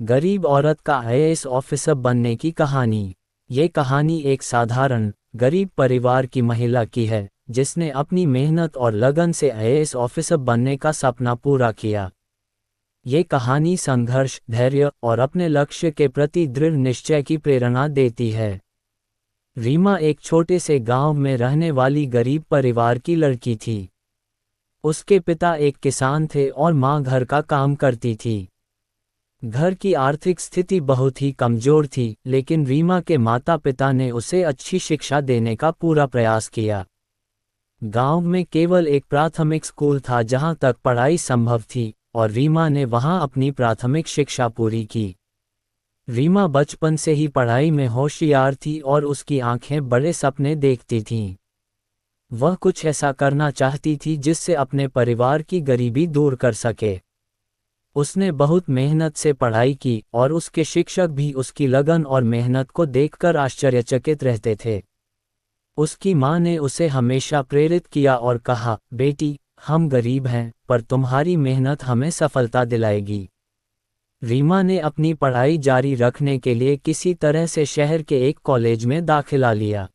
गरीब औरत का आईएएस ऑफिसर बनने की कहानी। ये कहानी एक साधारण, गरीब परिवार की महिला की है, जिसने अपनी मेहनत और लगन से आईएएस ऑफिसर बनने का सपना पूरा किया। ये कहानी संघर्ष, धैर्य और अपने लक्ष्य के प्रति दृढ़ निश्चय की प्रेरणा देती है। रीमा एक छोटे से गांव में रहने वाली गरीब परिवार की लड़की थी। उसके पिता एक किसान थे और मां घर का काम करती थी। घर की आर्थिक स्थिति बहुत ही कमजोर थी, लेकिन रीमा के माता पिता ने उसे अच्छी शिक्षा देने का पूरा प्रयास किया। गांव में केवल एक प्राथमिक स्कूल था जहां तक पढ़ाई संभव थी, और रीमा ने वहां अपनी प्राथमिक शिक्षा पूरी की। रीमा बचपन से ही पढ़ाई में होशियार थी और उसकी आंखें बड़े सपने देखती थीं। वह कुछ ऐसा करना चाहती थी जिससे अपने परिवार की गरीबी दूर कर सके। उसने बहुत मेहनत से पढ़ाई की और उसके शिक्षक भी उसकी लगन और मेहनत को देखकर आश्चर्यचकित रहते थे। उसकी मां ने उसे हमेशा प्रेरित किया और कहा, बेटी, हम गरीब हैं, पर तुम्हारी मेहनत हमें सफलता दिलाएगी। रीमा ने अपनी पढ़ाई जारी रखने के लिए किसी तरह से शहर के एक कॉलेज में दाखिला लिया।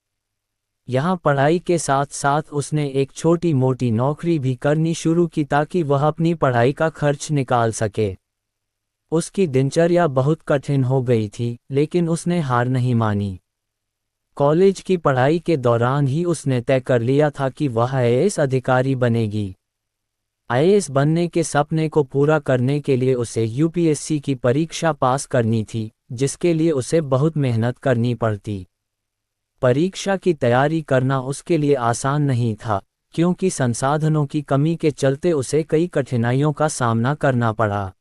यहाँ पढ़ाई के साथ साथ उसने एक छोटी मोटी नौकरी भी करनी शुरू की ताकि वह अपनी पढ़ाई का खर्च निकाल सके। उसकी दिनचर्या बहुत कठिन हो गई थी, लेकिन उसने हार नहीं मानी। कॉलेज की पढ़ाई के दौरान ही उसने तय कर लिया था कि वह आईएएस अधिकारी बनेगी। आईएएस बनने के सपने को पूरा करने के लिए उसे यूपीएससी की परीक्षा पास करनी थी, जिसके लिए उसे बहुत मेहनत करनी पड़ती। परीक्षा की तैयारी करना उसके लिए आसान नहीं था, क्योंकि संसाधनों की कमी के चलते उसे कई कठिनाइयों का सामना करना पड़ा।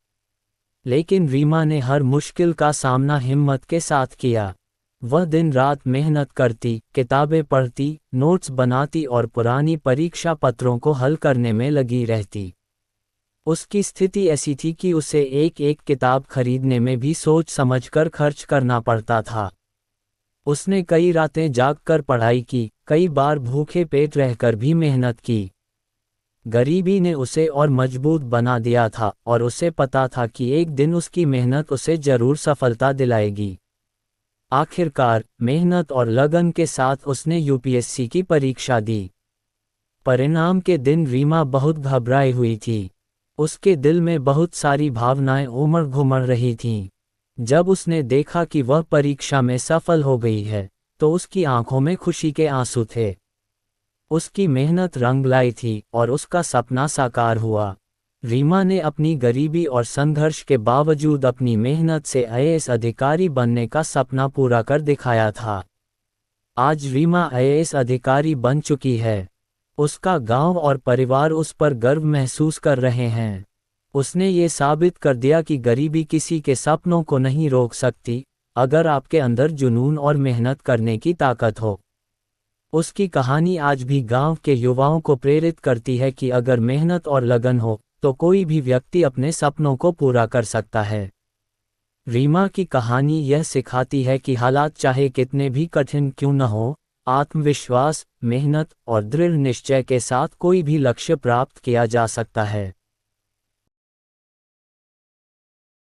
लेकिन रीमा ने हर मुश्किल का सामना हिम्मत के साथ किया। वह दिन रात मेहनत करती, किताबें पढ़ती, नोट्स बनाती और पुरानी परीक्षा पत्रों को हल करने में लगी रहती। उसकी स्थिति ऐसी थी कि उसे एक एक किताब खरीदने में भी सोच समझकर खर्च करना पड़ता था। उसने कई रातें जागकर पढ़ाई की, कई बार भूखे पेट रहकर भी मेहनत की। गरीबी ने उसे और मजबूत बना दिया था और उसे पता था कि एक दिन उसकी मेहनत उसे जरूर सफलता दिलाएगी। आखिरकार, मेहनत और लगन के साथ उसने यूपीएससी की परीक्षा दी। परिणाम के दिन रीमा बहुत घबराई हुई थी। उसके दिल में बहुत सारी भावनाएं उमड़ घुमड़ रही थीं। जब उसने देखा कि वह परीक्षा में सफल हो गई है, तो उसकी आंखों में खुशी के आंसू थे। उसकी मेहनत रंग लाई थी और उसका सपना साकार हुआ। रीमा ने अपनी गरीबी और संघर्ष के बावजूद अपनी मेहनत से आईएएस अधिकारी बनने का सपना पूरा कर दिखाया था। आज रीमा आईएएस अधिकारी बन चुकी है। उसका गांव और परिवार उस पर गर्व महसूस कर रहे हैं। उसने ये साबित कर दिया कि गरीबी किसी के सपनों को नहीं रोक सकती, अगर आपके अंदर जुनून और मेहनत करने की ताकत हो। उसकी कहानी आज भी गांव के युवाओं को प्रेरित करती है कि अगर मेहनत और लगन हो, तो कोई भी व्यक्ति अपने सपनों को पूरा कर सकता है। रीमा की कहानी यह सिखाती है कि हालात चाहे कितने भी कठिन क्यों न हो, आत्मविश्वास, मेहनत और दृढ़ निश्चय के साथ कोई भी लक्ष्य प्राप्त किया जा सकता है।